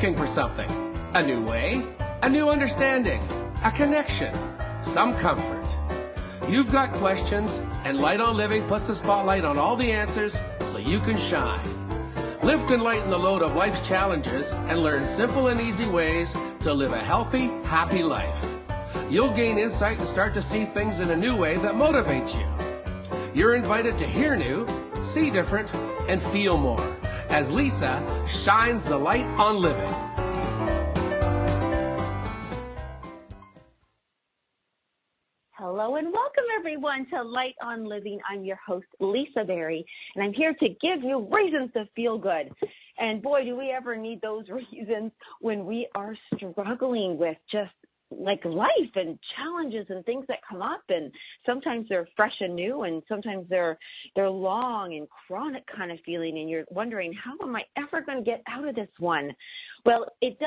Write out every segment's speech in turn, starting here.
looking for something. A new way, a new understanding, a connection, some comfort. You've got questions, and Light on Living puts the spotlight on all the answers so you can shine. Lift and lighten the load of life's challenges and learn simple and easy ways to live a healthy, happy life. You'll gain insight and start to see things in a new way that motivates you. You're invited to hear new, see different, and feel more as Lisa shines the light on living. Hello and welcome everyone to Light on Living. I'm your host, Lisa Berry, and I'm here to give you reasons to feel good. And boy, do we ever need those reasons when we are struggling with just like life and challenges and things that come up, and sometimes they're fresh and new, and sometimes they're long and chronic kind of feeling, and you're wondering, how am I ever going to get out of this one? Well, it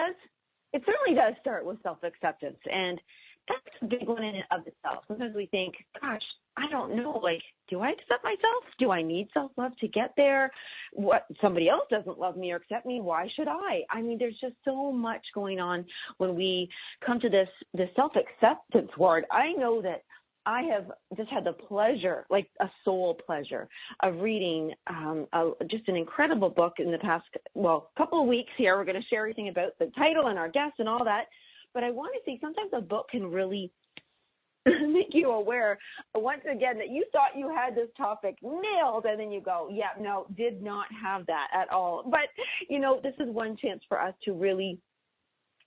certainly does start with self-acceptance, and that's a big one in and of itself. Sometimes we think, gosh, I don't know, like, do I accept myself? Do I need self-love to get there? What, somebody else doesn't love me or accept me, why should I? I mean, there's just so much going on when we come to this self-acceptance word. I know that I have just had the pleasure, like a soul pleasure, of reading just an incredible book in the past, couple of weeks here. We're going to share everything about the title and our guests and all that. But I want to say sometimes a book can really make you aware, once again, that you thought you had this topic nailed, and then you go, yeah, no, did not have that at all. But, you know, this is one chance for us to really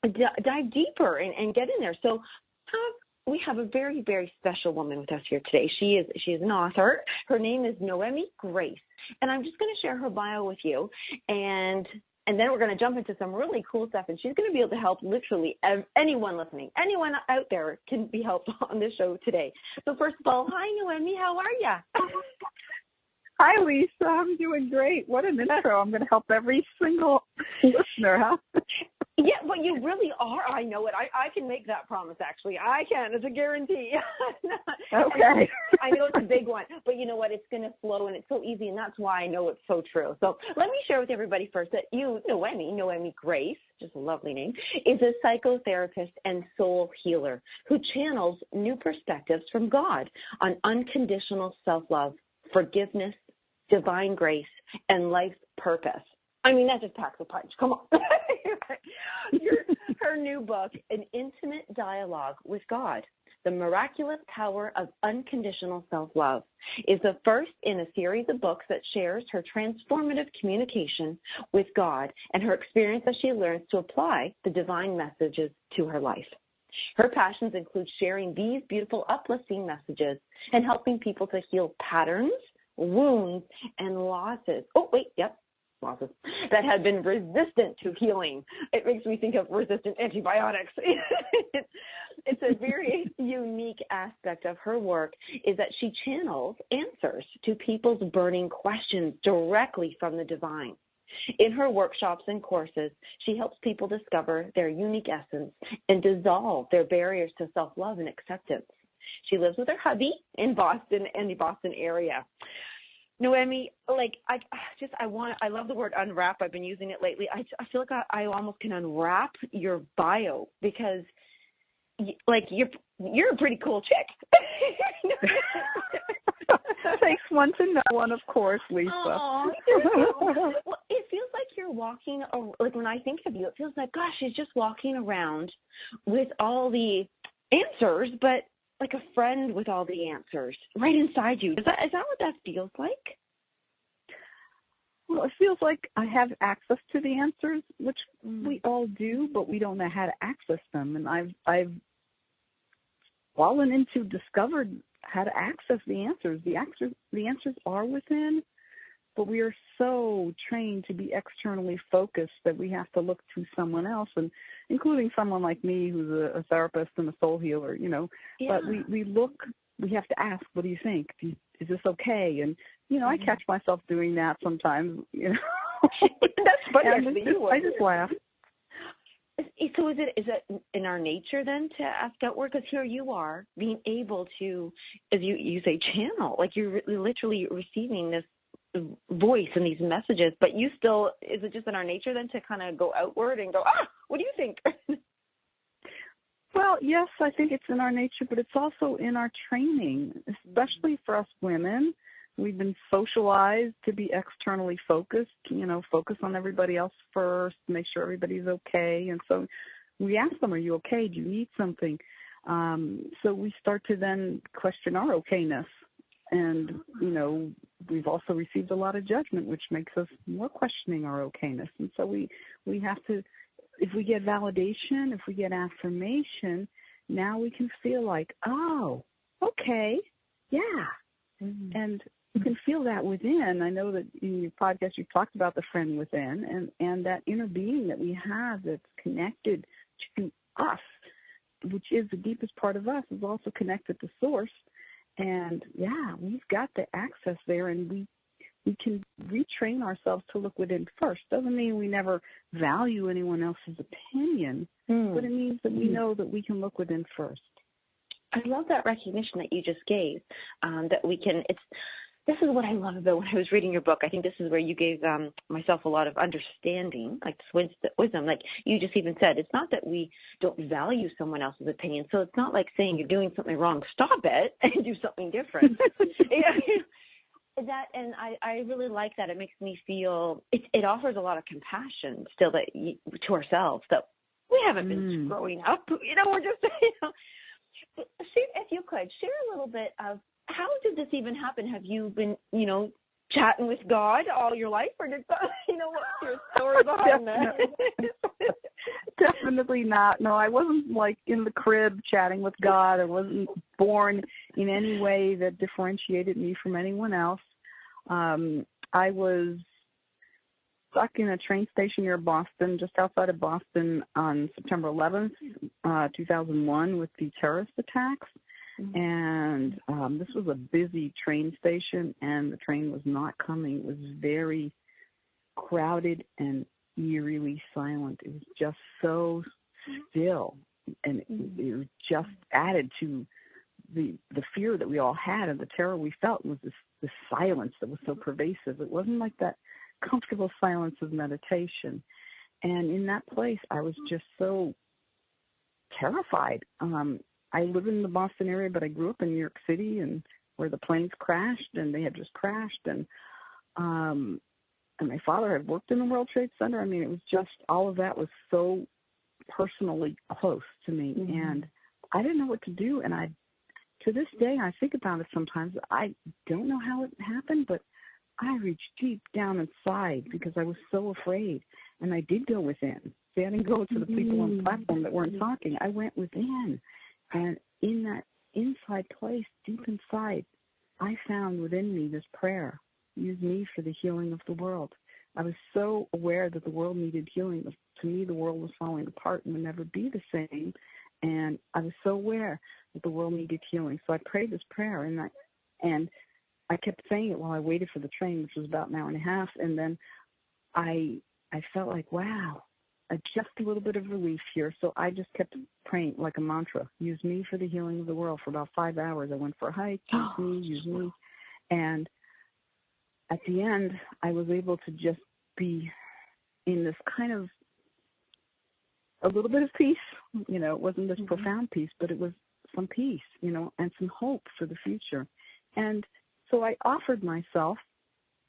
dive deeper and get in there. So we have a very, very special woman with us here today. She is an author. Her name is Noemi Grace. And I'm just going to share her bio with you. And then we're going to jump into some really cool stuff, and she's going to be able to help literally anyone listening. Anyone out there can be helped on this show today. So first of all, hi, Noemi. How are you? Hi, Lisa. I'm doing great. What an intro. I'm going to help every single listener, huh? Yeah, but you really are. I know it. I can make that promise, actually. I can. It's a guarantee. Okay. I know it's a big one, but you know what? It's going to flow, and it's so easy, and that's why I know it's so true. So let me share with everybody first that you, Noemi Grace, just a lovely name, is a psychotherapist and soul healer who channels new perspectives from God on unconditional self-love, forgiveness, divine grace, and life's purpose. I mean, that just packs a punch. Come on. Her new book, An Intimate Dialogue with God, The Miraculous Power of Unconditional Self-Love, is the first in a series of books that shares her transformative communication with God and her experience as she learns to apply the divine messages to her life. Her passions include sharing these beautiful, uplifting messages and helping people to heal patterns, wounds, and losses. Losses that have been resistant to healing. It makes me think of resistant antibiotics. It's a very unique aspect of her work is that she channels answers to people's burning questions directly from the divine. In her workshops and courses, she helps people discover their unique essence and dissolve their barriers to self-love and acceptance. She lives with her hubby in Boston and the Boston area. Noemi, like I love the word unwrap. I've been using it lately. I feel like I almost can unwrap your bio because, like, you're a pretty cool chick. Takes one to know one, of course, Lisa. Oh, well, it feels like you're walking. Like when I think of you, it feels like, gosh, she's just walking around with all the answers, but like a friend with all the answers right inside you. Is that what that feels like? Well, it feels like I have access to the answers, which we all do, but we don't know how to access them. And I've fallen into discovered how to access the answers. The answers are within, but we are so trained to be externally focused that we have to look to someone else, and including someone like me who's a therapist and a soul healer, you know. Yeah. But we have to ask, what do you think? Is this okay? And, you know, I catch myself doing that sometimes, you know. That's funny. I just laugh. So is it in our nature then to ask outward? Because here you are being able to, as you say, channel, like you're literally receiving this voice and these messages, but you still, is it just in our nature then to kind of go outward and go, what do you think? Well, yes, I think it's in our nature, but it's also in our training, especially for us women. We've been socialized to be externally focused, focus on everybody else first, make sure everybody's okay. And so we ask them, are you okay? Do you need something? So we start to then question our okayness. And, we've also received a lot of judgment, which makes us more questioning our okayness. And so we have to, if we get validation, if we get affirmation, now we can feel like, oh, okay, yeah. Mm-hmm. And you can feel that within. I know that in your podcast you talked about the friend within and that inner being that we have that's connected to us, which is the deepest part of us, is also connected to Source. And, yeah, we've got the access there, and we can retrain ourselves to look within first. Doesn't mean we never value anyone else's opinion, but it means that we know that we can look within first. I love that recognition that you just gave, that we can, this is what I love about when I was reading your book. I think this is where you gave myself a lot of understanding, like wisdom. Like you just even said, it's not that we don't value someone else's opinion. So it's not like saying you're doing something wrong, stop it and do something different. And I really like that. It makes me feel, it offers a lot of compassion still to ourselves that we haven't been growing up. We're just, if you could, share a little bit of, how did this even happen? Have you been, chatting with God all your life, or did God, what's your story behind that? Definitely not. No, I wasn't like in the crib chatting with God. I wasn't born in any way that differentiated me from anyone else. I was stuck in a train station near Boston, just outside of Boston, on September 11th, 2001, with the terrorist attacks. And this was a busy train station, and the train was not coming. It was very crowded and eerily silent. It was just so still, and it was just added to the fear that we all had and the terror we felt. Was this silence that was so pervasive. It wasn't like that comfortable silence of meditation. And in that place, I was just so terrified. I live in the Boston area, but I grew up in New York City, and where the planes crashed, and they had just crashed, and my father had worked in the World Trade Center. I mean, it was just, all of that was so personally close to me, and I didn't know what to do. And to this day, I think about it sometimes. I don't know how it happened, but I reached deep down inside because I was so afraid, and I did go within. See, I didn't go to the people on the platform that weren't talking. I went within. And in that inside place, deep inside, I found within me this prayer, use me for the healing of the world. I was so aware that the world needed healing. To me, the world was falling apart and would never be the same. And I was so aware that the world needed healing. So I prayed this prayer, and I kept saying it while I waited for the train, which was about an hour and a half. And then I felt like, wow, just a little bit of relief here. So I just kept praying like a mantra, use me for the healing of the world, for about 5 hours. I went for a hike, use me. And at the end, I was able to just be in this kind of a little bit of peace. It wasn't this profound peace, but it was some peace, and some hope for the future. And so I offered myself,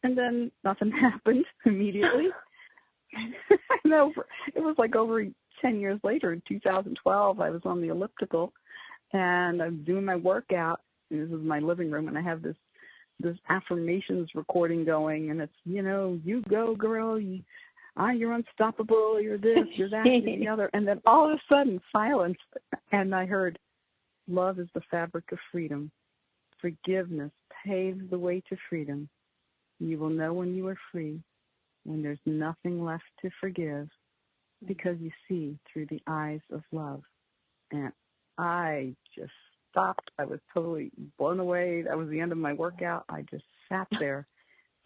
and then nothing happened immediately. I know, it was like over 10 years later, in 2012, I was on the elliptical, and I'm doing my workout. And this is my living room, and I have this affirmations recording going, and it's, you go, girl, you're unstoppable, you're this, you're that, you're the other. And then all of a sudden, silence, and I heard, love is the fabric of freedom. Forgiveness paves the way to freedom. You will know when you are free, when there's nothing left to forgive, because you see through the eyes of love. And I just stopped. I was totally blown away. That was the end of my workout. I just sat there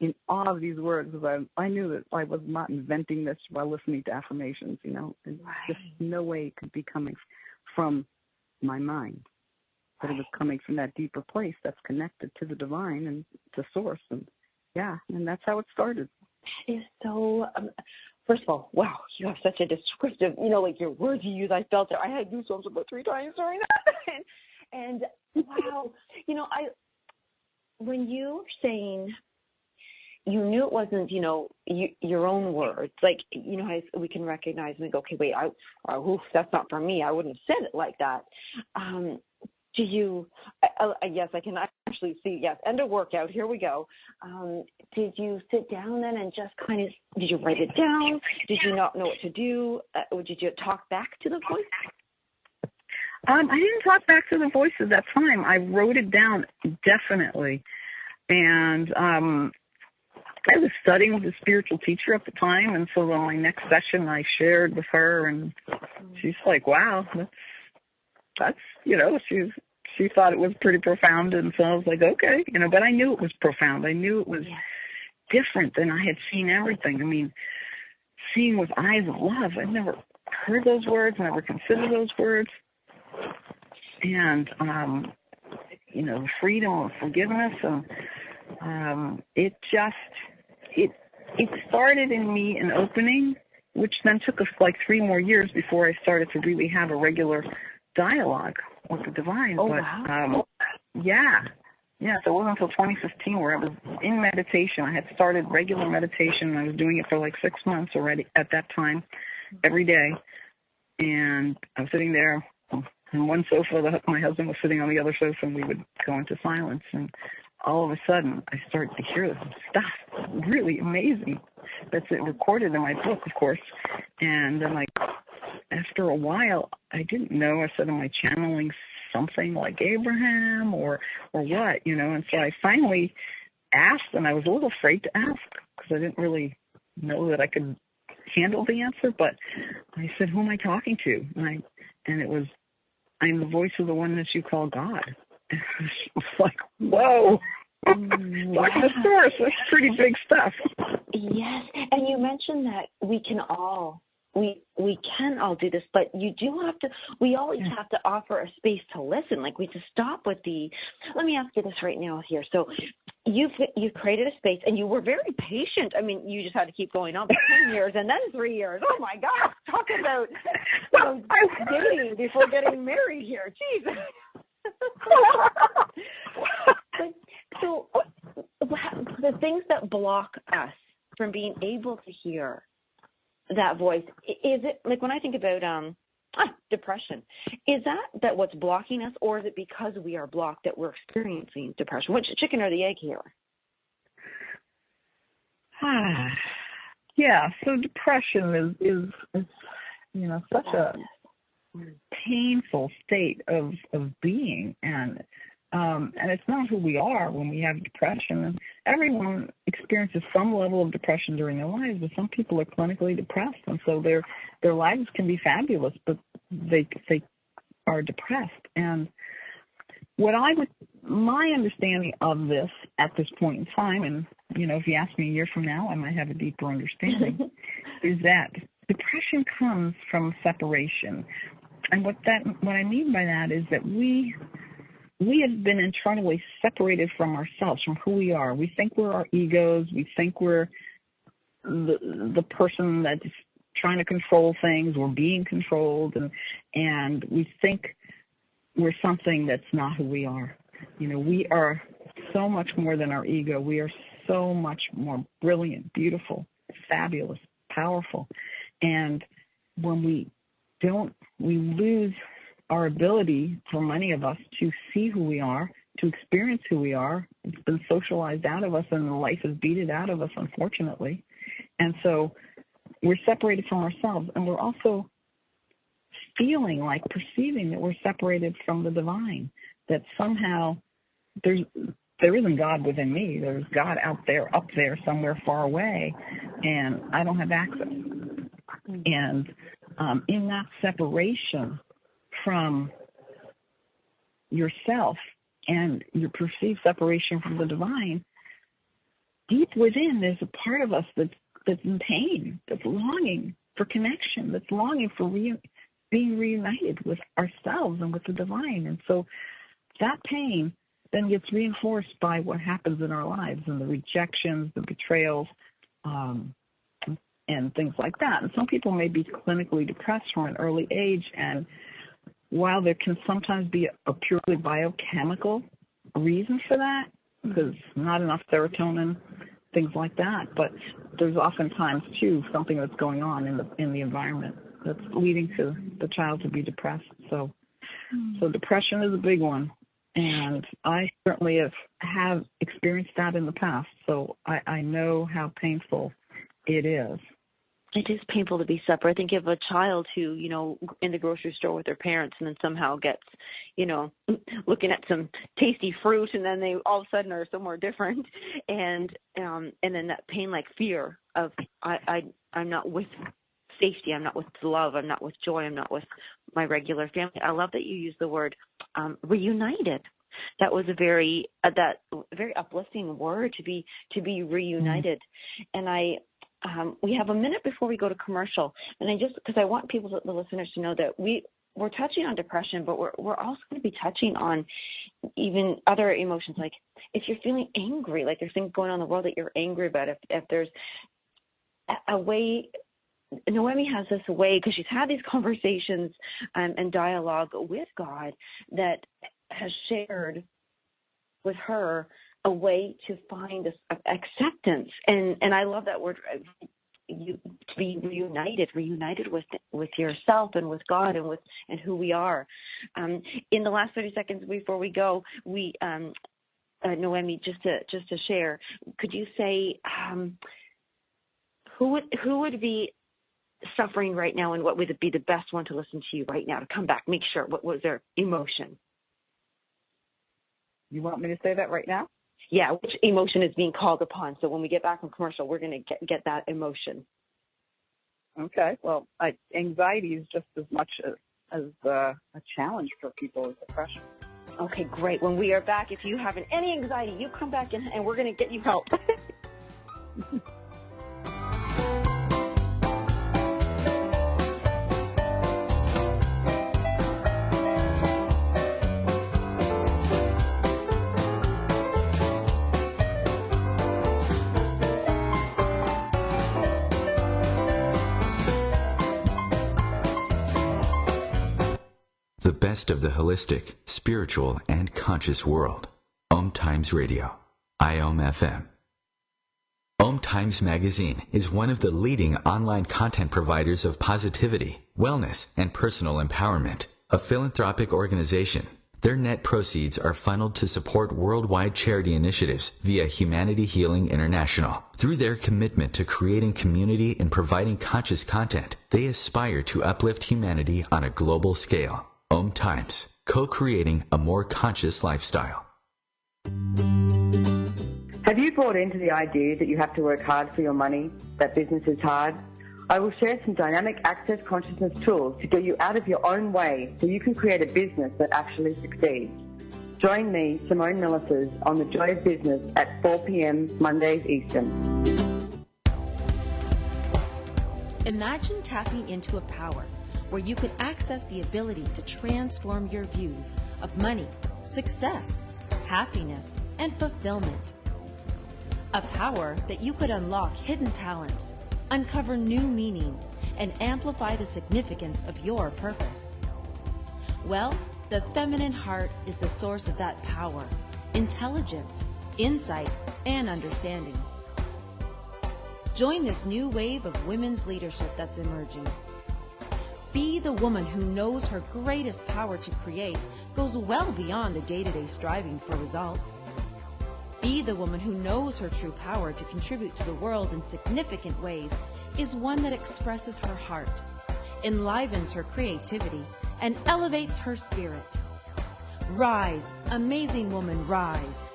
in awe of these words, because I knew that I was not inventing this while listening to affirmations, and just no way it could be coming from my mind. But it was coming from that deeper place that's connected to the divine and to Source. And Yeah, and that's how it started. It's so, first of all, wow, you have such a descriptive, like your words you use. I felt it. I had goosebumps about 3 times during that. and wow, when you were saying you knew it wasn't, your own words, like, we can recognize and go, okay, wait, that's not for me. I wouldn't have said it like that. Yes, I can actually see, yes, end of workout, here we go. Did you sit down then and just did you write it down? Did you not know what to do? Or did you talk back to the voice? I didn't talk back to the voice at that time. I wrote it down, definitely. And I was studying with a spiritual teacher at the time, and so on my next session I shared with her, and she's like, wow, that's she thought it was pretty profound, and so I was like, okay, but I knew it was profound. I knew it was different than I had seen everything. I mean, seeing with eyes of love, I'd never heard those words, never considered those words. And, freedom of forgiveness, and it started in me an opening, which then took us like 3 more years before I started to really have a regular dialogue with the divine. Oh, but wow. So it wasn't until 2015 where I was in meditation. I had started regular meditation, and I was doing it for like 6 months already at that time, every day. And I was sitting there on one sofa, my husband was sitting on the other sofa, and we would go into silence. And all of a sudden, I started to hear this stuff, really amazing. That's it, recorded in my book, of course. And then, after a while, I didn't know. I said, am I channeling something like Abraham or what, And so I finally asked, and I was a little afraid to ask because I didn't really know that I could handle the answer. But I said, who am I talking to? And it was, I'm the voice of the one that you call God. And it was like, whoa. Talking to source, that's pretty big stuff. Yes, and you mentioned that we can all do this, but we always have to offer a space to listen. Like, we just stop with let me ask you this right now here. So you created a space, and you were very patient. I mean, you just had to keep going on for 10 years and then 3 years. Oh my God, talk about dating before getting married here. Jeez. So the things that block us from being able to hear that voice, is it, like, when I think about depression, is that what's blocking us, or is it because we are blocked that we're experiencing depression? Which chicken or the egg here? Yeah, so depression is such a painful state of being, and it's not who we are when we have depression. And everyone experiences some level of depression during their lives, but some people are clinically depressed, and so their lives can be fabulous, but they are depressed. And my understanding of this at this point in time, and if you ask me a year from now, I might have a deeper understanding, is that depression comes from separation. And what I mean by that is that we have been internally separated from ourselves, from who we are. We think we're our egos. We think we're the person that's trying to control things. We're being controlled, and we think we're something that's not who we are. We are so much more than our ego. We are so much more brilliant, beautiful, fabulous, powerful. And when we lose our ability, for many of us, to see who we are, to experience who we are. It's been socialized out of us, and life has beat it out of us, unfortunately. And so we're separated from ourselves, and we're also perceiving that we're separated from the divine, that somehow there isn't God within me. There's God out there, up there, somewhere far away, and I don't have access. And in that separation from yourself and your perceived separation from the divine, deep within there's a part of us that's in pain, that's longing for connection, that's longing for being reunited with ourselves and with the divine. And so that pain then gets reinforced by what happens in our lives and the rejections, the betrayals, and things like that. And some people may be clinically depressed from an early age, and while there can sometimes be a purely biochemical reason for that, because not enough serotonin, things like that, but there's oftentimes, too, something that's going on in the environment that's leading to the child to be depressed. So depression is a big one, and I certainly have experienced that in the past, so I know how painful it is. It is painful to be separate. I think of a child who, in the grocery store with their parents and then somehow gets, looking at some tasty fruit, and then they all of a sudden are somewhere different. And then that pain, like fear of I'm not with safety. I'm not with love. I'm not with joy. I'm not with my regular family. I love that you use the word reunited. That was a very uplifting word, to be reunited. And we have a minute before we go to commercial, and because I want the listeners to know that we're touching on depression, but we're also going to be touching on even other emotions, like if you're feeling angry, like there's things going on in the world that you're angry about, if there's a way. Noemi has this way, because she's had these conversations and dialogue with God, that has shared with her a way to find acceptance, and I love that word, to be reunited with yourself and with God and who we are. In the last 30 seconds before we go, Noemi, just to share, could you say who would be suffering right now, and what would be the best one to listen to you right now to come back? Make sure, what was their emotion? You want me to say that right now? Yeah, which emotion is being called upon? So when we get back from commercial, we're going to get that emotion. Okay. Well, anxiety is just as much as a challenge for people with depression. Okay, great. When we are back, if you have any anxiety, you come back and we're going to get you help. The best of the holistic, spiritual, and conscious world. OMTimes Radio. IOM FM. OMTimes Magazine is one of the leading online content providers of positivity, wellness, and personal empowerment. A philanthropic organization, their net proceeds are funneled to support worldwide charity initiatives via Humanity Healing International. Through their commitment to creating community and providing conscious content, they aspire to uplift humanity on a global scale. OMTimes, co-creating a more conscious lifestyle. Have you bought into the idea that you have to work hard for your money, that business is hard? I will share some dynamic access consciousness tools to get you out of your own way so you can create a business that actually succeeds. Join me, Simone Millicers, on The Joy of Business at 4 p.m. Mondays Eastern. Imagine tapping into a power where you could access the ability to transform your views of money, success, happiness, and fulfillment. A power that you could unlock hidden talents, uncover new meaning, and amplify the significance of your purpose. Well, the feminine heart is the source of that power, intelligence, insight, and understanding. Join this new wave of women's leadership that's emerging. Be the woman who knows her greatest power to create goes well beyond the day-to-day striving for results. Be the woman who knows her true power to contribute to the world in significant ways is one that expresses her heart, enlivens her creativity, and elevates her spirit. Rise, amazing woman, rise.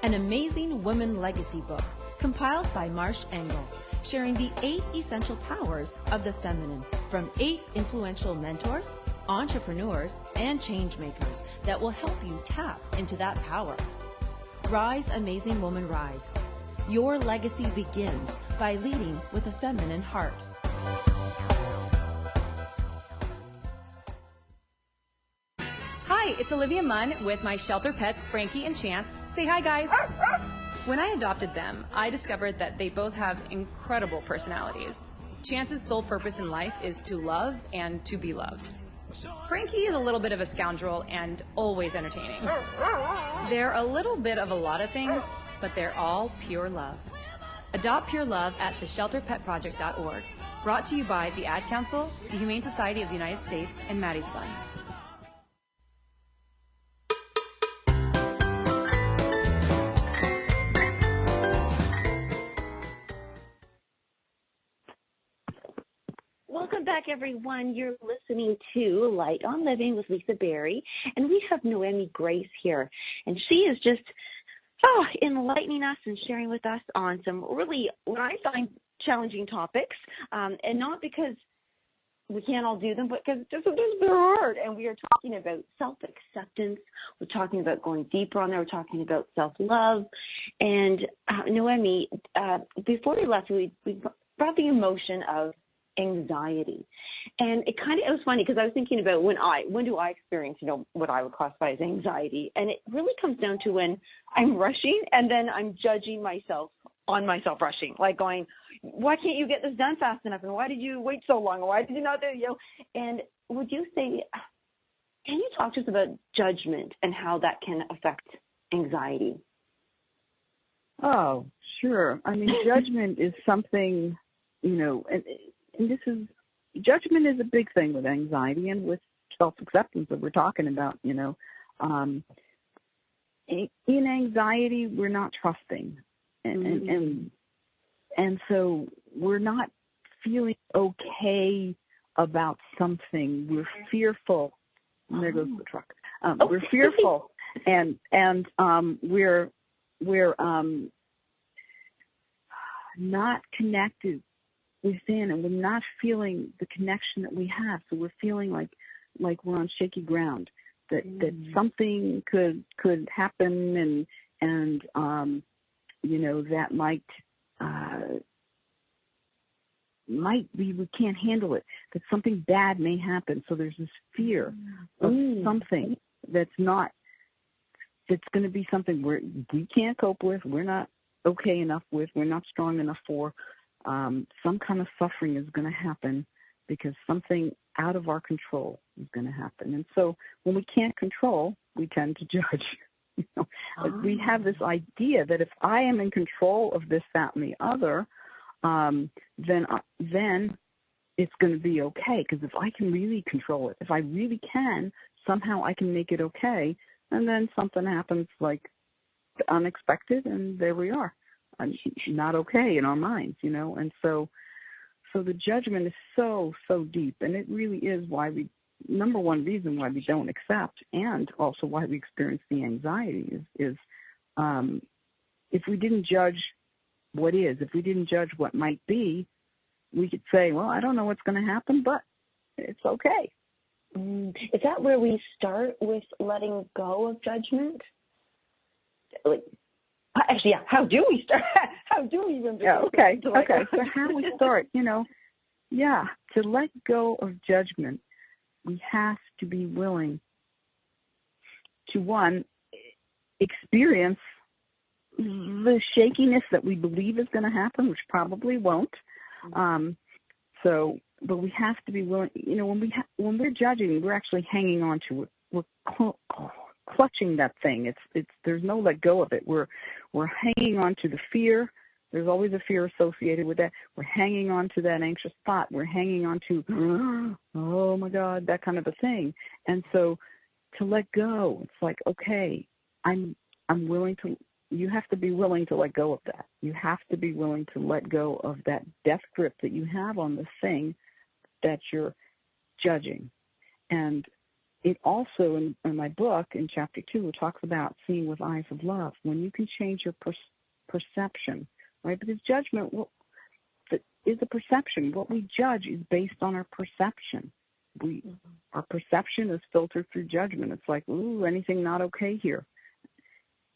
An Amazing Woman Legacy book compiled by Marsh Engel, sharing the 8 essential powers of the feminine from 8 influential mentors, entrepreneurs, and change makers that will help you tap into that power. Rise, amazing woman, rise. Your legacy begins by leading with a feminine heart. Hi, it's Olivia Munn with my shelter pets, Frankie and Chance. Say hi, guys. When I adopted them, I discovered that they both have incredible personalities. Chance's sole purpose in life is to love and to be loved. Frankie is a little bit of a scoundrel and always entertaining. They're a little bit of a lot of things, but they're all pure love. Adopt pure love at theshelterpetproject.org. Brought to you by the Ad Council, the Humane Society of the United States, and Maddie's Fund. Welcome back, everyone. You're listening to Light on Living with Lisa Berry, and we have Noemi Grace here, and she is just enlightening us and sharing with us on some really, what I find, challenging topics, and not because we can't all do them, but because sometimes they're hard. And we are talking about self-acceptance. We're talking about going deeper on there. We're talking about self-love. And Noemi, before we left, we brought the emotion of anxiety. And it was funny because I was thinking about when do I experience, what I would classify as anxiety. And it really comes down to when I'm rushing and then I'm judging myself on myself rushing, like going, why can't you get this done fast enough? And why did you wait so long? Or why did you not do it? And would you say, can you talk to us about judgment and how that can affect anxiety? Oh, sure. I mean, judgment is something, and this is, judgment is a big thing with anxiety and with self-acceptance that we're talking about, In anxiety, we're not trusting. And so we're not feeling okay about something. We're fearful. And there goes the truck. We're fearful, and we're not connected within, and we're not feeling the connection that we have. So we're feeling like we're on shaky ground. That something could happen, and that might be, we can't handle it, that something bad may happen. So there's this fear of something that's going to be something we can't cope with, we're not okay enough with, we're not strong enough for. Some kind of suffering is going to happen because something out of our control is going to happen. And so when we can't control, we tend to judge. We have this idea that if I am in control of this, that, and the other, then it's going to be okay. Because if I can really control it, if I really can, somehow I can make it okay. And then something happens like unexpected, and there we are. I'm not okay in our minds, And so the judgment is so, so deep. And it really is number one reason why we don't accept, and also why we experience the anxiety is if we didn't judge what is, if we didn't judge what might be, we could say, well, I don't know what's going to happen, but it's okay. Is that where we start with letting go of judgment? Actually, yeah. How do we start? How do we even begin? Okay. So how do we start? To let go of judgment, we have to be willing to, one, experience the shakiness that we believe is going to happen, which probably won't. But we have to be willing. When we're judging, we're actually hanging on to it. We're clutching that thing. It's there's no let go of it. We're hanging on to the fear. There's always a fear associated with that. We're hanging on to that anxious thought. We're hanging on to, oh my God, that kind of a thing. And so to let go, it's like, okay, I'm willing to. You have to be willing to let go of that. You have to be willing to let go of that death grip that you have on the thing that you're judging. And it also, in my book, in Chapter 2, it talks about seeing with eyes of love. When you can change your perception, right? Because judgment is a perception. What we judge is based on our perception. Our perception is filtered through judgment. It's like, ooh, anything not okay here.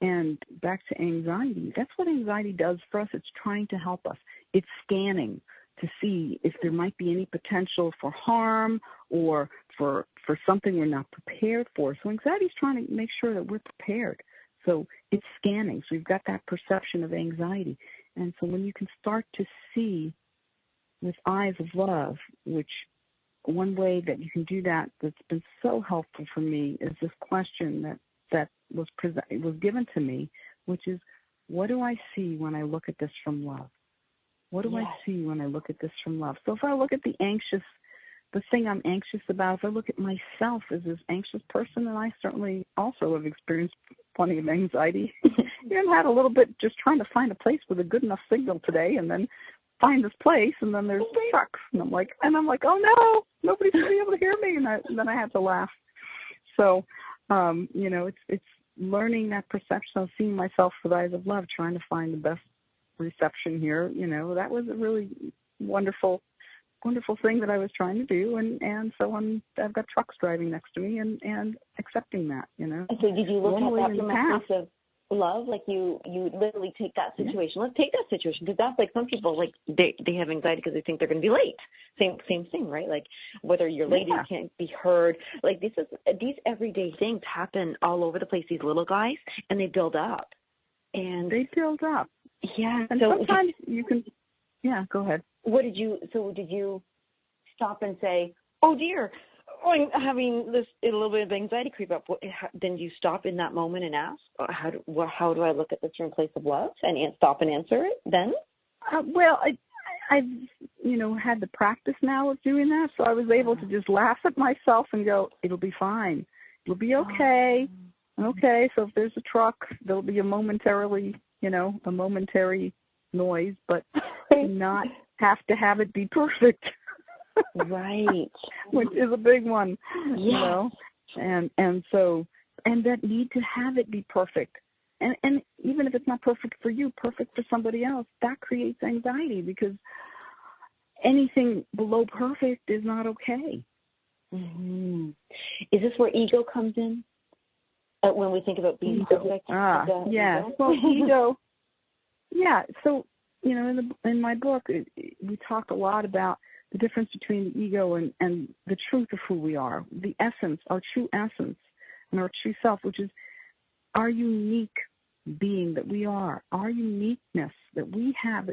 And back to anxiety. That's what anxiety does for us. It's trying to help us. It's scanning to see if there might be any potential for harm or for something we're not prepared for. So anxiety is trying to make sure that we're prepared. So it's scanning. So we've got that perception of anxiety. And so when you can start to see with eyes of love, which one way that you can do that that's been so helpful for me is this question that was given to me, which is, what do I see when I look at this from love? What do I see when I look at this from love? So if I look at the thing I'm anxious about, if I look at myself as this anxious person, and I certainly also have experienced plenty of anxiety, and had a little bit just trying to find a place with a good enough signal today, and then find this place, and then there's trucks, and I'm like, oh no, nobody's going to be able to hear me, and then I had to laugh. So, it's learning that perception of seeing myself with eyes of love, trying to find the best reception here. That was a really wonderful thing that I was trying to do, and so I've got trucks driving next to me and accepting that. And so did you look at that from a place of love? Like you literally take that situation. Yeah. Let's take that situation, because that's like some people, like they have anxiety because they think they're going to be late. Same thing, right? Like whether you're late, you can't be heard. Like these everyday things happen all over the place. These little guys, and they build up. Yeah. And so sometimes you can. Yeah. Go ahead. Did you stop and say, oh dear, I'm having a little bit of anxiety creep up? Then you stop in that moment and ask, how do I look at this from a place of love, and stop and answer it then? I've had the practice now of doing that, so I was able to just laugh at myself and go, it'll be fine. It'll be okay. Okay, so if there's a truck, there'll be a momentary noise, but not have to have it be perfect. Right. Which is a big one. Yeah. And that need to have it be perfect. And even if it's not perfect for you, perfect for somebody else, that creates anxiety, because anything below perfect is not okay. Mm-hmm. Is this where ego comes in? When we think about being perfect? Yeah. Ego? Well, ego. Yeah. So, in my book, we talk a lot about the difference between the ego and the truth of who we are, the essence, our true essence, and our true self, which is our unique being that we are, our uniqueness that we have,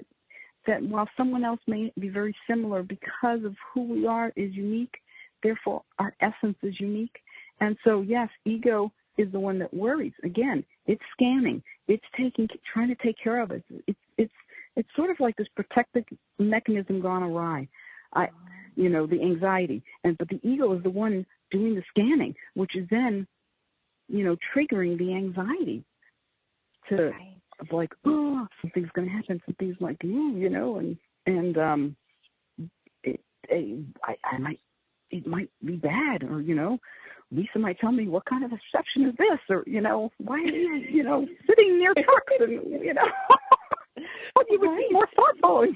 that while someone else may be very similar, because of who we are is unique, therefore our essence is unique. And so, yes, ego is the one that worries. Again, it's scanning. It's trying to take care of it. It's sort of like this protective mechanism gone awry. The anxiety. But the ego is the one doing the scanning, which is then, triggering the anxiety to like, oh, something's going to happen. Something's like, it might be bad, or, Lisa might tell me, what kind of reception is this? Or, why are you, sitting near trucks and, what you would be more thoughtful,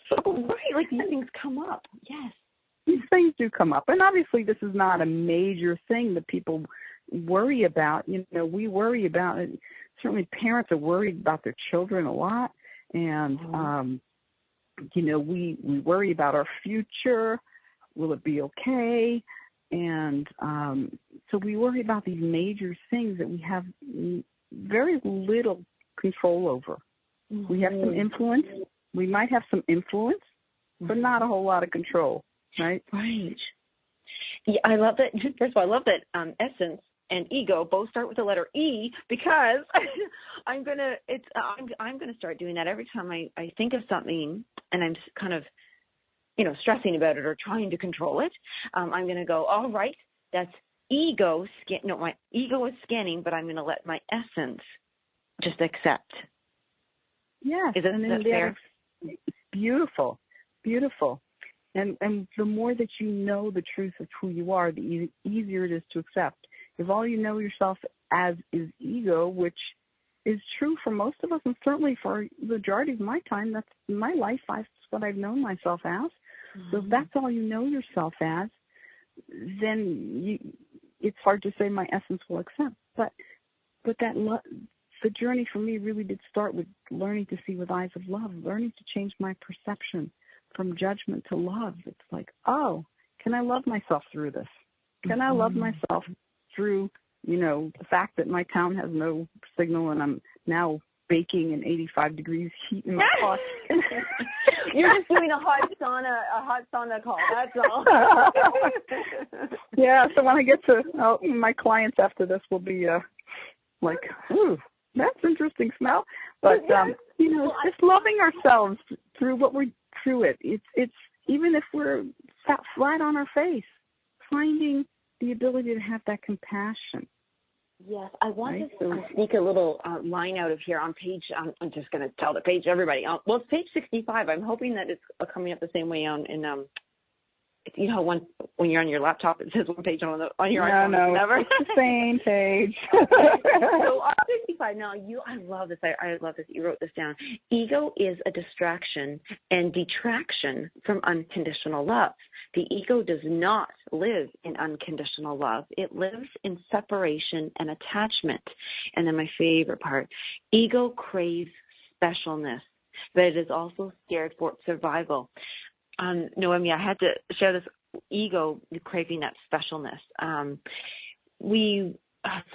So, like these things come up. Yes. These things do come up. And obviously this is not a major thing that people worry about. We worry about it. Certainly parents are worried about their children a lot. And, we worry about our future. Will it be okay? And so we worry about these major things that we have very little control over. Mm-hmm. We have some influence. We might have some influence, but not a whole lot of control, right? Right. Yeah, I love that. First of all, I love that essence and ego both start with the letter E, because I'm gonna start doing that every time I think of something and I'm kind of stressing about it or trying to control it. I'm gonna go, all right, that's ego. My ego is scanning, but I'm gonna let my essence just accept. Yeah, is that fair? Beautiful. And the more that you know the truth of who you are, the easier it is to accept. If all you know yourself as is ego, which is true for most of us, and certainly for the majority of my time, that's my life, that's what I've known myself as. Mm-hmm. So if that's all you know yourself as, then it's hard to say my essence will accept. But the journey for me really did start with learning to see with eyes of love, learning to change my perception, from judgment to love. It's like, oh, can I love myself through this? Can I love myself through, the fact that my town has no signal and I'm now baking in 85 degrees heat in my pot? You're just doing a hot sauna call. That's all. Yeah. So when I get to my clients after this will be like, ooh, that's interesting smell. But just loving ourselves through what we're through it. It's even if we're sat flat on our face, finding the ability to have that compassion. Yes, I want to sneak a little line out of here on page, I'm just going to tell the page to everybody. Well, it's page 65. I'm hoping that it's coming up the same way when you're on your laptop, it says one page on your iPhone. No, it's the same page. So on 65, now I love this. I love this. You wrote this down. Ego is a distraction and detraction from unconditional love. The ego does not live in unconditional love. It lives in separation and attachment. And then my favorite part, ego craves specialness, but it is also scared for its survival. Noemi, I had to share this ego craving that specialness. It's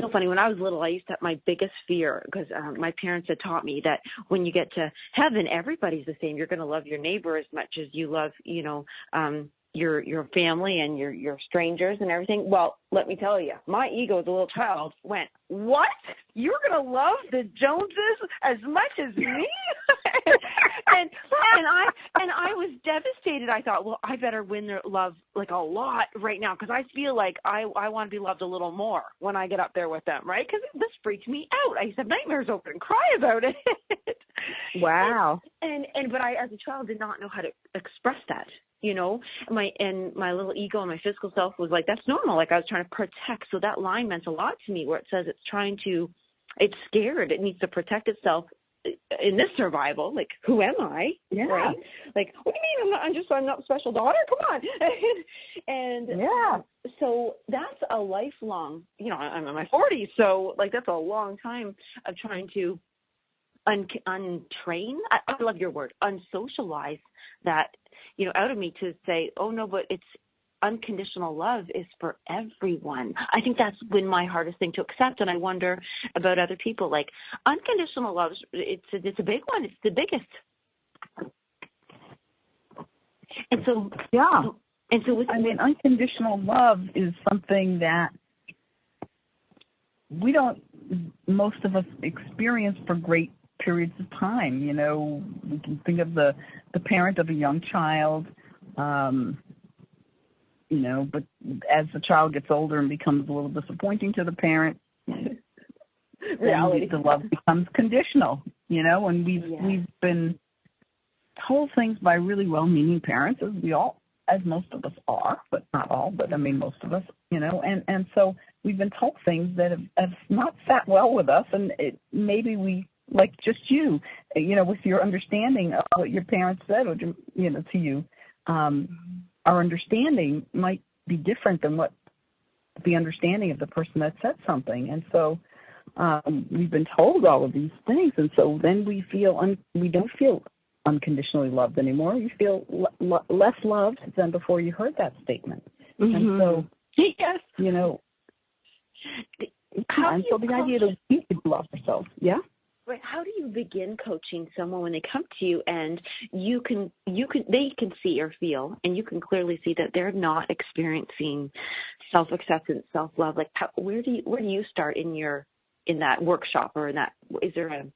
so funny. When I was little, I used to have my biggest fear because my parents had taught me that when you get to heaven, everybody's the same. You're going to love your neighbor as much as you love, your family and your strangers and everything. Well, let me tell you, my ego as a little child went, what? You're going to love the Joneses as much as me? and I was devastated. I thought, well, I better win their love like a lot right now because I feel like I want to be loved a little more when I get up there with them, right? Because this freaks me out. I used to have nightmares over and cry about it. Wow. But I, as a child, did not know how to express that. My little ego and my physical self was like, that's normal. Like I was trying to protect. So that line meant a lot to me where it says it's scared. It needs to protect itself in this survival. Like, who am I? Yeah. Right? Like, what do you mean? I'm not a special daughter? Come on. and yeah. So that's a lifelong, I'm in my 40s. So like, that's a long time of trying to untrain. I love your word, unsocialize that, out of me to say, oh no, but it's unconditional love is for everyone. I think that's been my hardest thing to accept. And I wonder about other people, like unconditional love. It's a big one. It's the biggest. And so, yeah. And so unconditional love is something that most of us experience for great periods of time. We can think of the parent of a young child, but as the child gets older and becomes a little disappointing to the parent, reality, the love becomes conditional, and we've been told things by really well-meaning parents, as most of us are, but not all, but most of us, and so we've been told things that have not sat well with us, and maybe we, like just you, with your understanding of what your parents said, or, to you, our understanding might be different than what the understanding of the person that said something. And so we've been told all of these things, and so then we don't feel unconditionally loved anymore. You feel less loved than before you heard that statement. Mm-hmm. And so, yes. So the idea that we could love ourselves, yeah? Right. How do you begin coaching someone when they come to you and they can see or feel, and you can clearly see that they're not experiencing self-acceptance, self-love? Like, where do you start in that workshop, or in that? Is there a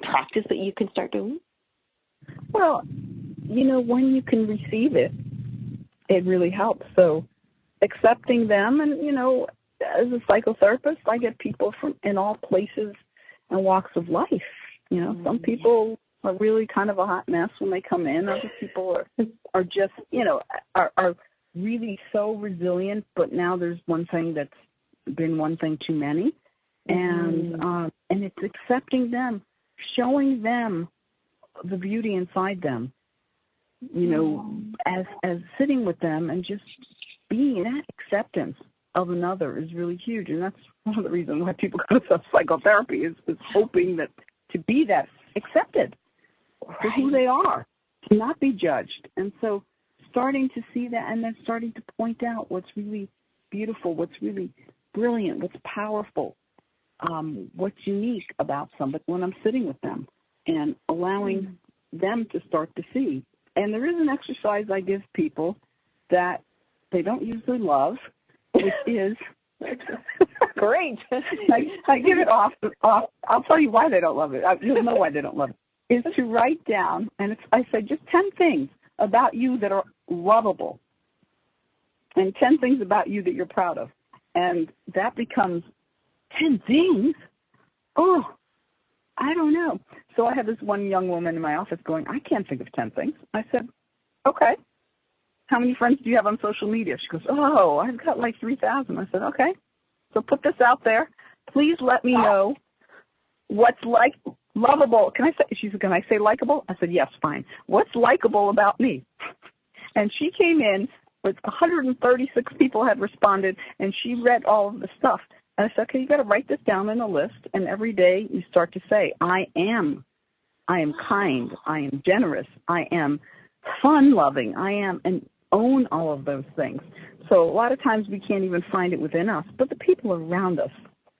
practice that you can start doing? Well, when you can receive it, it really helps. So accepting them, and as a psychotherapist, I get people from in all places and walks of life. Some people are really kind of a hot mess when they come in. Other people are just, are really so resilient, but now there's one thing that's been one thing too many. And it's accepting them, showing them the beauty inside them, as sitting with them and just being that acceptance of another is really huge. And that's one of the reasons why people go to psychotherapy is hoping that to be that accepted for who they are, not be judged. And so starting to see that and then starting to point out what's really beautiful, what's really brilliant, what's powerful, what's unique about somebody when I'm sitting with them, and allowing them to start to see. And there is an exercise I give people that they don't usually love, which is great. I give it off. I'll tell you why they don't love it. You'll know why they don't love it. Is to write down, and I say just 10 things about you that are lovable, and 10 things about you that you're proud of. And that becomes 10 things? Oh, I don't know. So I had this one young woman in my office going, I can't think of 10 things. I said, okay. How many friends do you have on social media? She goes, oh, I've got like 3,000. I said, okay. So put this out there. Please let me know what's like lovable. She said, can I say likable? I said, yes, fine. What's likable about me? And she came in with 136 people had responded, and she read all of the stuff. And I said, okay, you got to write this down in a list, and every day you start to say, I am kind, I am generous, I am fun-loving, I am, and own all of those things. So a lot of times we can't even find it within us, but the people around us,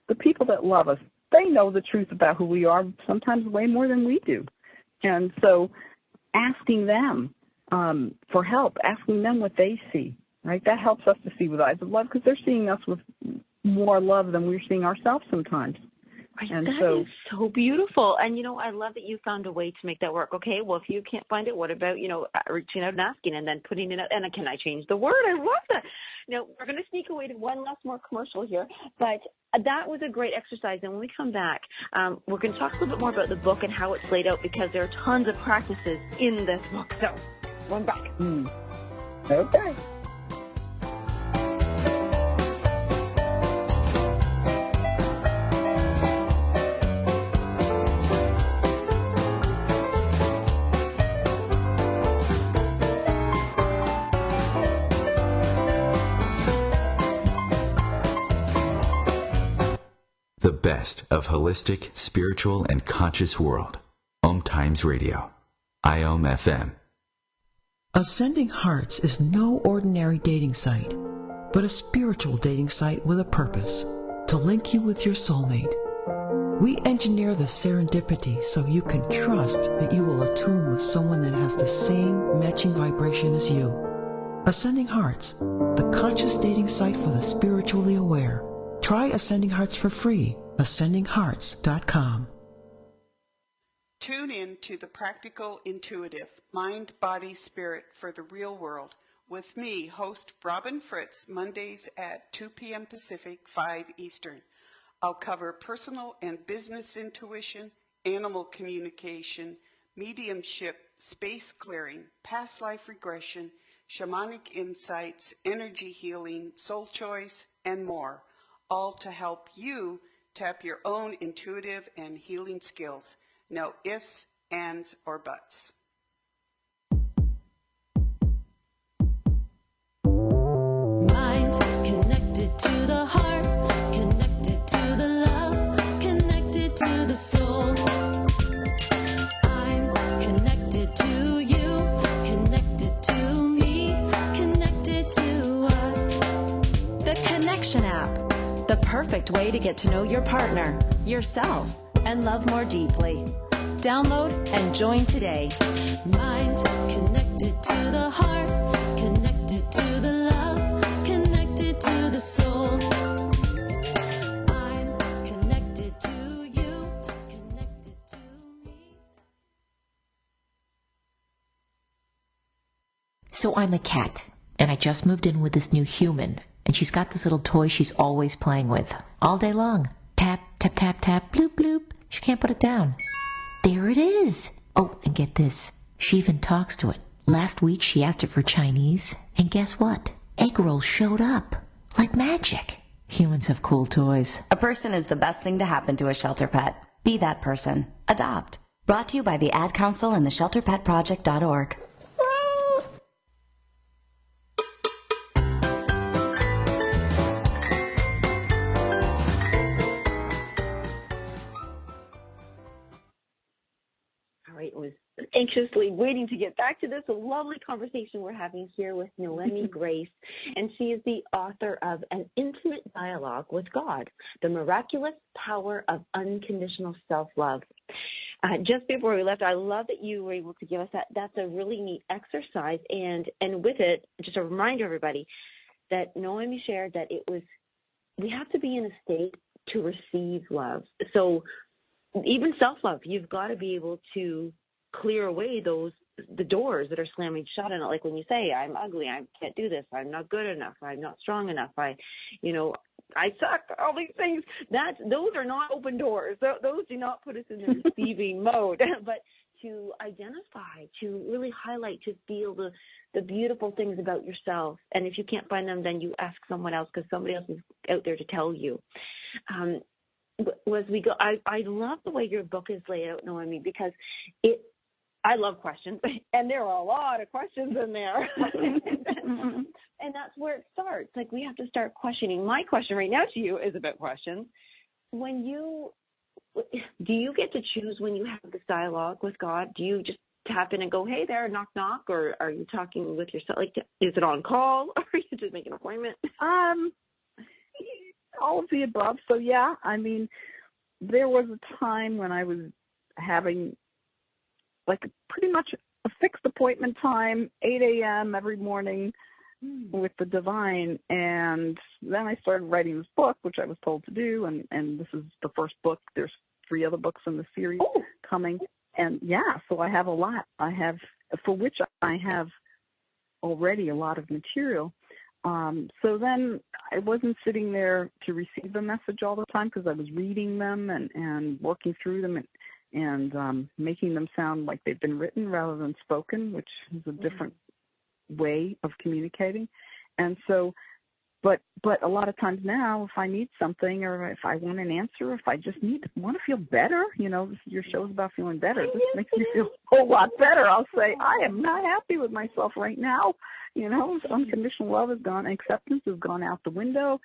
the people that love us, they know the truth about who we are, sometimes way more than we do. And so asking them for help, asking them what they see, right? That helps us to see with eyes of love, because they're seeing us with more love than we're seeing ourselves sometimes. And that is so beautiful. And, I love that you found a way to make that work. Okay, well, if you can't find it, what about, reaching out and asking and then putting it out? And can I change the word? I love that. We're going to sneak away to one last more commercial here. But that was a great exercise. And when we come back, we're going to talk a little bit more about the book and how it's laid out, because there are tons of practices in this book. So, we're back. Okay. The best of holistic, spiritual, and conscious world. OMTimes Radio. IOM FM. Ascending Hearts is no ordinary dating site, but a spiritual dating site with a purpose, to link you with your soulmate. We engineer the serendipity so you can trust that you will attune with someone that has the same matching vibration as you. Ascending Hearts, the conscious dating site for the spiritually aware. Try Ascending Hearts for free. AscendingHearts.com. Tune in to The Practical Intuitive, Mind, Body, Spirit for the Real World with me, host Robin Fritz, Mondays at 2 p.m. Pacific, 5 Eastern. I'll cover personal and business intuition, animal communication, mediumship, space clearing, past life regression, shamanic insights, energy healing, soul choice, and more, all to help you tap your own intuitive and healing skills. No ifs, ands, or buts. Mind connected to the heart, connected to the love, connected to the soul. I'm connected to you, connected to me, connected to us. The Connection app, the perfect way to get to know your partner, yourself, and love more deeply. Download and join today. Mind connected to the heart, connected to the love, connected to the soul. I'm connected to you, connected to me. So I'm a cat, and I just moved in with this new human, and she's got this little toy she's always playing with, all day long. Tap, tap, tap, tap, bloop, bloop. She can't put it down. There it is. Oh, and get this. She even talks to it. Last week she asked it for Chinese, and guess what? Egg rolls showed up. Like magic. Humans have cool toys. A person is the best thing to happen to a shelter pet. Be that person. Adopt. Brought to you by the Ad Council and the ShelterPetProject.org. anxiously waiting to get back to this lovely conversation we're having here with Noemi Grace, and she is the author of An Intimate Dialogue with God, The Miraculous Power of Unconditional Self-Love. Just before we left, I love that you were able to give us that. That's a really neat exercise, and with it, just a reminder, everybody, that Noemi shared that we have to be in a state to receive love. So even self-love, you've got to be able to clear away the doors that are slamming shut on it. Like when you say, I'm ugly, I can't do this, I'm not good enough, I'm not strong enough, I suck, all these things. Those are not open doors. Those do not put us in the receiving mode. But to identify, to really highlight, to feel the beautiful things about yourself. And if you can't find them, then you ask someone else, because somebody else is out there to tell you. As we go, I love the way your book is laid out, Noemi, because I love questions, and there are a lot of questions in there. And that's where it starts. Like, we have to start questioning. My question right now to you is about questions. Do you get to choose when you have this dialogue with God? Do you just tap in and go, hey there, knock, knock, or are you talking with yourself? Like, is it on call, or are you just making an appointment? All of the above. So, yeah, I mean, there was a time when I was having, like, pretty much a fixed appointment time, 8 a.m. every morning with the divine. And then I started writing this book, which I was told to do. And this is the first book. There's 3 other books in the series coming. And, yeah, so I have a lot. For which I have already a lot of material. So then I wasn't sitting there to receive the message all the time, because I was reading them and working through them and making them sound like they've been written rather than spoken, which is a different way of communicating. And so, but a lot of times now, if I need something, or if I want an answer, if I just want to feel better, your show's about feeling better. This makes me feel a whole lot better. I'll say, I am not happy with myself right now. Unconditional love is gone. Acceptance has gone out the window,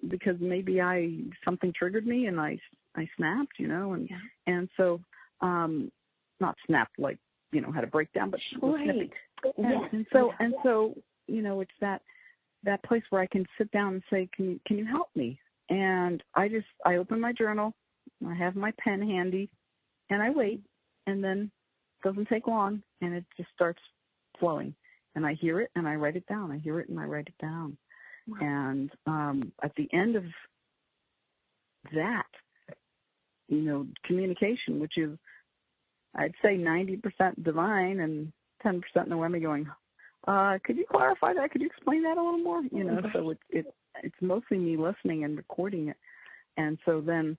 because maybe something triggered me and I snapped, and so, not snapped like, had a breakdown, but right. And so, it's that place where I can sit down and say, can you help me? And I open my journal, I have my pen handy, and I wait, and then it doesn't take long, and it just starts flowing. And I hear it, and I write it down. I hear it, and I write it down. Wow. And at the end of that, communication, which is, I'd say 90% divine and 10% Noemi going, could you clarify that? Could you explain that a little more? So it's mostly me listening and recording it. And so then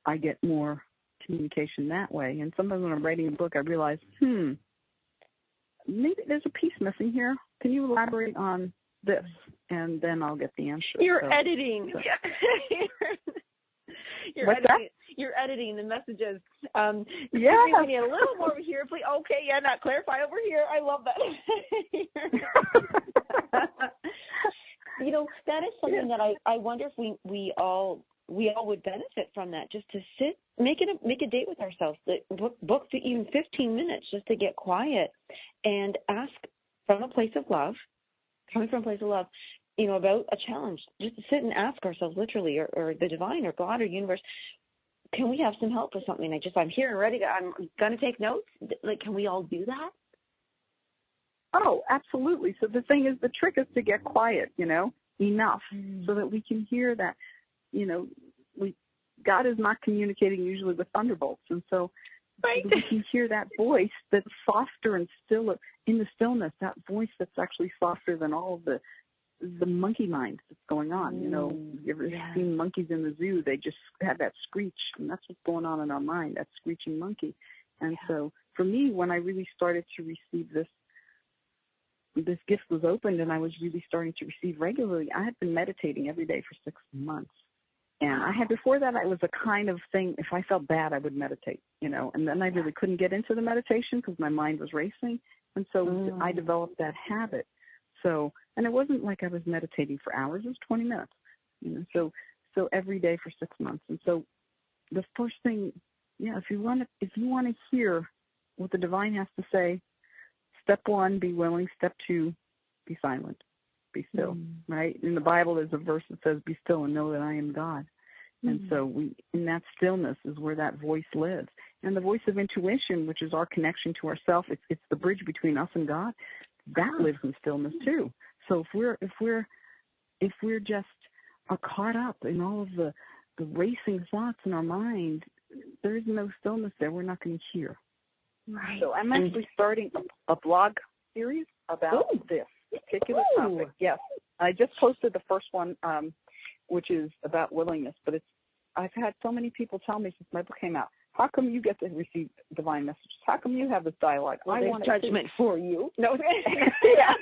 I get more communication that way. And sometimes when I'm writing a book, I realize, maybe there's a piece missing here. Can you elaborate on this? And then I'll get the answer. You're editing. So. You're editing the messages. We need a little more over here, please. Okay, yeah, not clarify over here. I love that. That is something that I wonder if we all would benefit from that. Just to sit, make a date with ourselves. Book to even 15 minutes just to get quiet and ask from a place of love, coming from a place of love, about a challenge. Just to sit and ask ourselves, literally, or the divine, or God, or universe, can we have some help with something? I'm here and ready. I'm going to take notes. Like, can we all do that? Oh, absolutely. So the thing is, the trick is to get quiet, enough, so that we can hear that, God is not communicating usually with thunderbolts. And so we can hear that voice that's softer and stiller in the stillness, that voice that's actually softer than all of the monkey mind that's going on. You ever seen monkeys in the zoo? They just have that screech, and that's what's going on in our mind, that screeching monkey. And so for me, when I really started to receive this gift was opened, and I was really starting to receive regularly, I had been meditating every day for 6 months. And before that, it was a kind of thing, if I felt bad, I would meditate, and then I really couldn't get into the meditation because my mind was racing. And so I developed that habit. So, and it wasn't like I was meditating for hours, it was 20 minutes, so every day for 6 months. And so the first thing if you want to hear what the divine has to say, step 1, be willing. Step 2, be silent, be still. Right? In the Bible, there's a verse that says, "Be still and know that I am God." And so in that stillness is where that voice lives. And the voice of intuition, which is our connection to ourself, it's the bridge between us and God, that lives in stillness too. So if we're just caught up in all of the racing thoughts in our mind, there is no stillness there. We're not going to hear. Right. So I'm actually starting a blog series about this particular topic. Yes. I just posted the first one, which is about willingness, but I've had so many people tell me since my book came out, how come you get to receive divine messages? How come you have this dialogue? Well, I want judgment for you. No. Yeah.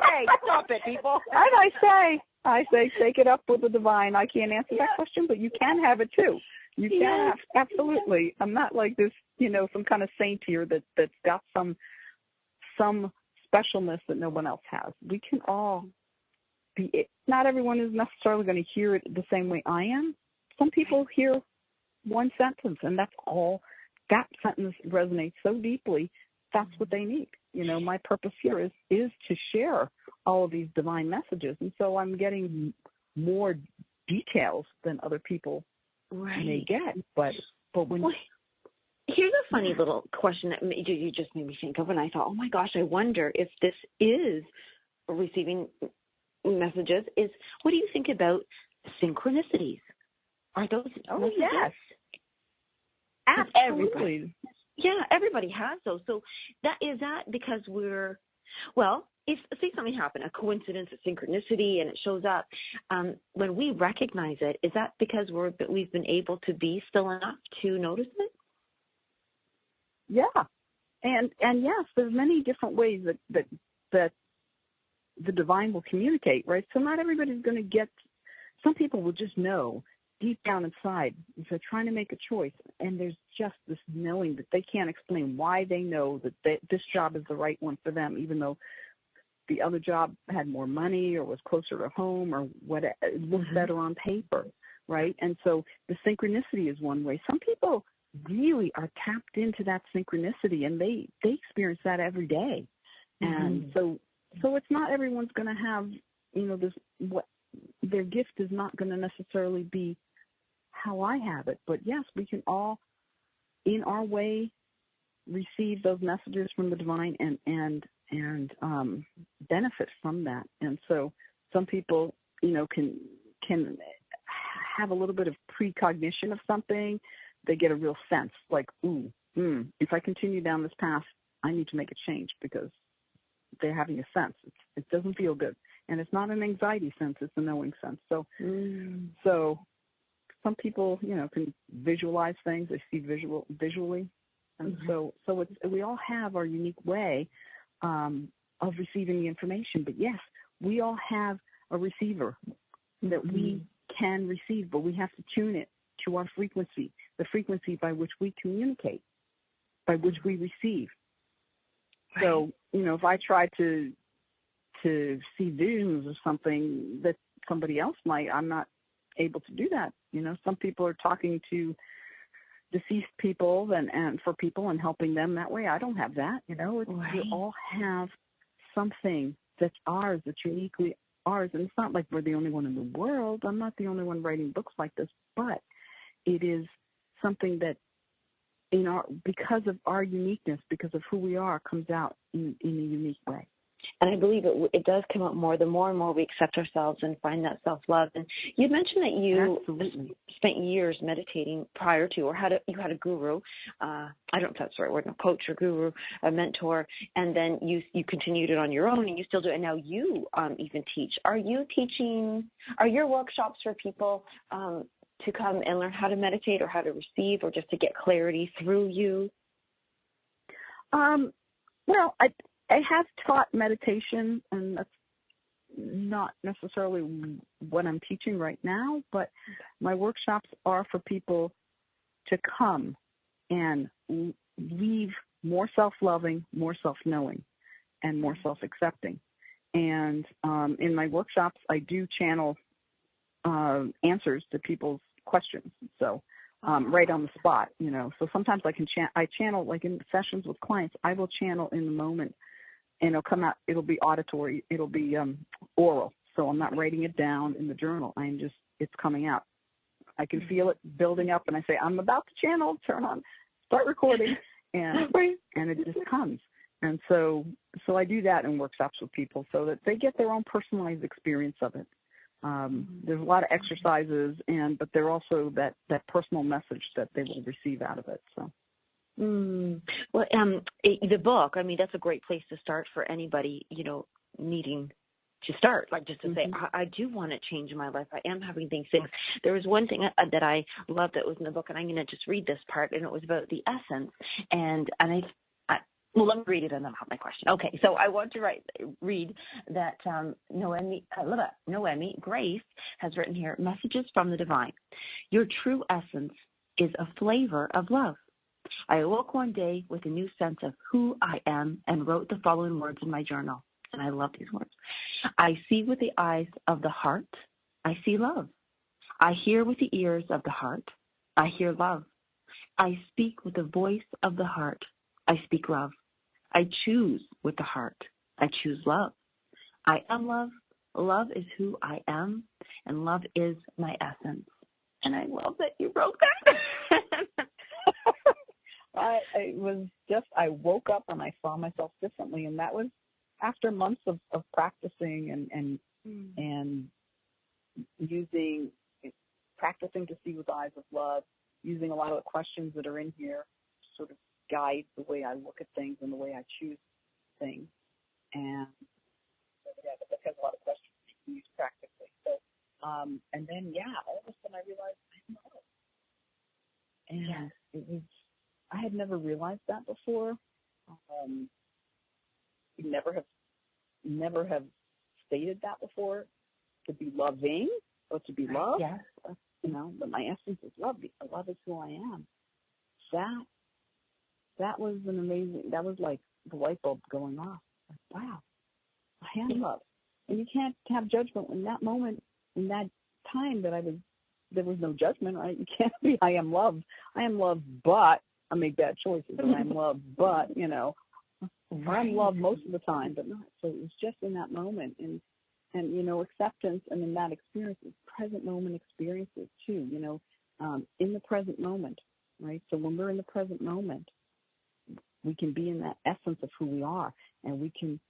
Hey, stop it, people. And I say, take it up with the divine. I can't answer that question, but you can have it too. You can have, absolutely. I'm not like this, some kind of saint here that's got some specialness that no one else has. We can all be it. Not everyone is necessarily going to hear it the same way I am. Some people hear one sentence, and that's all. That sentence resonates so deeply, that's what they need. My purpose here is to share all of these divine messages, and so I'm getting more details than other people may get. But when here's a funny little question that you just made me think of, and I thought, oh my gosh, I wonder if this is receiving messages. Is what do you think about synchronicities? Are those? Oh yes, absolutely. Everybody has those. So that because if say something happened, a coincidence, a synchronicity, and it shows up, when we recognize it, is that because we've been able to be still enough to notice it? Yeah, and yes, there's many different ways that the divine will communicate, right? So not everybody's going to get. Some people will just know deep down inside if they're trying to make a choice, and there's just this knowing that they can't explain why they know that this job is the right one for them, even though the other job had more money or was closer to home or what it looks better on paper, right? And so the synchronicity is one way. Some people really are tapped into that synchronicity, and they experience that every day. And so it's not everyone's going to have, their gift is not going to necessarily be how I have it. But yes, we can all, in our way, receive those messages from the divine and benefit from that. And so some people, can have a little bit of precognition of something. They get a real sense like, if I continue down this path, I need to make a change, because they're having a sense. It doesn't feel good. And it's not an anxiety sense, it's a knowing sense. So some people, can visualize things. They see visually. And so we all have our unique way of receiving the information. But yes, we all have a receiver that we can receive, but we have to tune it to our frequency, the frequency by which we communicate, by which we receive. Right. So, if I try to see visions of something that somebody else might, I'm not able to do that. Some people are talking to deceased people and for people and helping them that way. I don't have that. We all have something that's ours, that's uniquely ours. And it's not like we're the only one in the world. I'm not the only one writing books like this, but it is something that because of our uniqueness, because of who we are, comes out in a unique way. And I believe it does come out more the more and more we accept ourselves and find that self-love. And you mentioned that you spent years meditating prior to, or you had a guru. I don't know if that's the right word, a coach or guru, a mentor, and then you continued it on your own, and you still do it. And now you even teach. Are your workshops for people to come and learn how to meditate or how to receive or just to get clarity through you? Well, I have taught meditation, and that's not necessarily what I'm teaching right now, but my workshops are for people to come and leave more self-loving, more self-knowing, and more self-accepting. And in my workshops, I do channel answers to people's questions. So right on the spot, So sometimes I channel, like in sessions with clients, I will channel in the moment, and it'll come out, it'll be auditory, it'll be oral. So I'm not writing it down in the journal. It's coming out. I can feel it building up, and I say, I'm about to channel, turn on, start recording, and it just comes. And so I do that in workshops with people so that they get their own personalized experience of it. There's a lot of exercises, but they're also that personal message that they will receive out of it. So. Well, the book, I mean, that's a great place to start for anybody, needing to start, like just to say, I do want to change my life. I am having things. There was one thing that I loved that was in the book, and I'm going to just read this part, and it was about the essence. Well, let me read it and then I'll have my question. Okay, so I want to read that Noemi Grace has written here, Messages from the Divine. Your true essence is a flavor of love. I awoke one day with a new sense of who I am and wrote the following words in my journal. And I love these words. I see with the eyes of the heart. I see love. I hear with the ears of the heart. I hear love. I speak with the voice of the heart. I speak love. I choose with the heart. I choose love. I am love. Love is who I am, and love is my essence. And I love that you wrote that. I woke up and I saw myself differently, and that was after months of practicing and practicing to see with eyes of love, using a lot of the questions that are in here to sort of guide the way I look at things and the way I choose things. And the book has a lot of questions you can use practically. So, and then, all of a sudden I realized I'm love. And it was, I had never realized that before. Never have stated that before. To be loving or to be loved, but my essence is love. Love is who I am. That was an amazing. That was like the light bulb going off. Like, wow, I am love, and you can't have judgment in that moment, in that time that there was no judgment, right? You can't be, I am love, but I make bad choices, and I'm love, but I'm love most of the time, but not. So it was just in that moment, and acceptance, and in that experience, present moment experiences too. In the present moment, right? So when we're in the present moment, we can be in that essence of who we are, and we can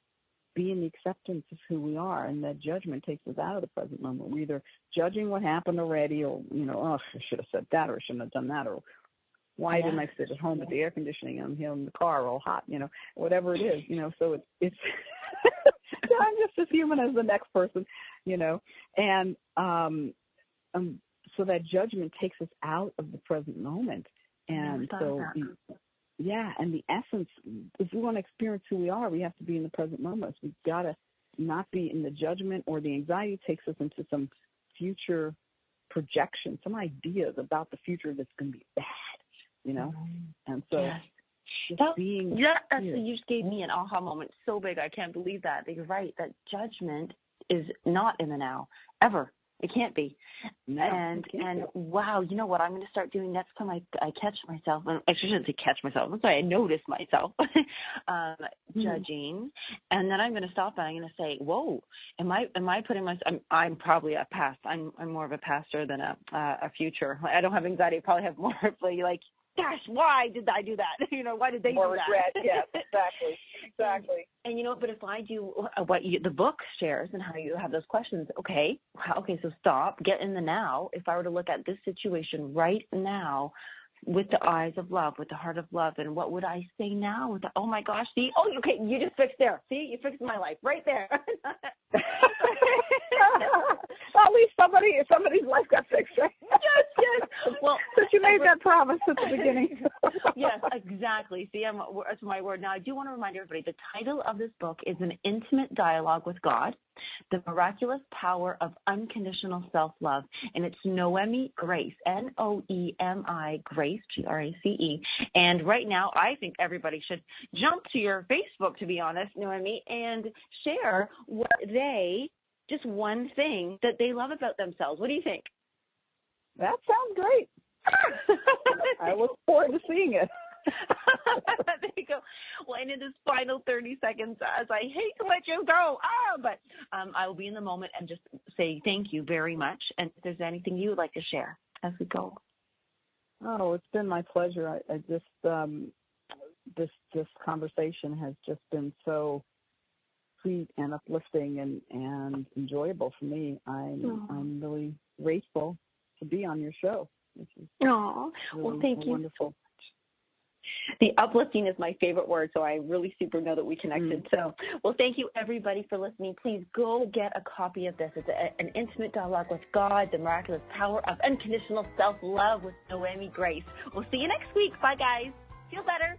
be in the acceptance of who we are, and that judgment takes us out of the present moment. We're either judging what happened already, or, I should have said that, or I shouldn't have done that, or why didn't I sit at home with the air conditioning on here in the car all hot, whatever it is, so it's I'm just as human as the next person, and so that judgment takes us out of the present moment. And so and the essence, if we want to experience who we are, we have to be in the present moment. So we've got to not be in the judgment, or the anxiety takes us into some future projection, some ideas about the future that's going to be bad, And so you just gave me an aha moment so big. I can't believe that. You're right, that judgment is not in the now, ever. It can't be. No, and wow, you know what I'm going to start doing next time I catch myself, I shouldn't say catch myself, I'm sorry, I notice myself judging, and then I'm going to stop and I'm going to say, whoa, am I putting myself, I'm probably a past, I'm more of a pastor than a future. I don't have anxiety, I probably have more like, gosh, why did I do that? Why did they do that? More regret, yes, exactly. And but if I do what the book shares and how you have those questions, okay, so stop, get in the now. If I were to look at this situation right now with the eyes of love, with the heart of love, and what would I say now? Oh my gosh, see, okay, you just fixed there. See, you fixed my life right there. At least somebody's life got fixed, right? Yes. Well, since you made that promise at the beginning. Yes, exactly. See, that's my word. Now, I do want to remind everybody, the title of this book is An Intimate Dialogue with God, The Miraculous Power of Unconditional Self-Love, and it's Noemi Grace, Noemi Grace, Grace. And right now, I think everybody should jump to your Facebook, to be honest, Noemi, and share just one thing that they love about themselves. What do you think? That sounds great. I look forward to seeing it. There you go. Well, and in this final 30 seconds, as I hate to let you go, but I will be in the moment and just say thank you very much. And if there's anything you would like to share as we go. Oh, it's been my pleasure. I just this conversation has just been so sweet and uplifting and enjoyable for me. I'm really grateful to be on your show. Oh, well, thank you. Wonderful. The uplifting is my favorite word, so I really super know that we connected. So, well, thank you, everybody, for listening. Please go get a copy of this. It's an intimate dialogue with God, the miraculous power of unconditional self-love with Noemi Grace. We'll see you next week. Bye, guys. Feel better.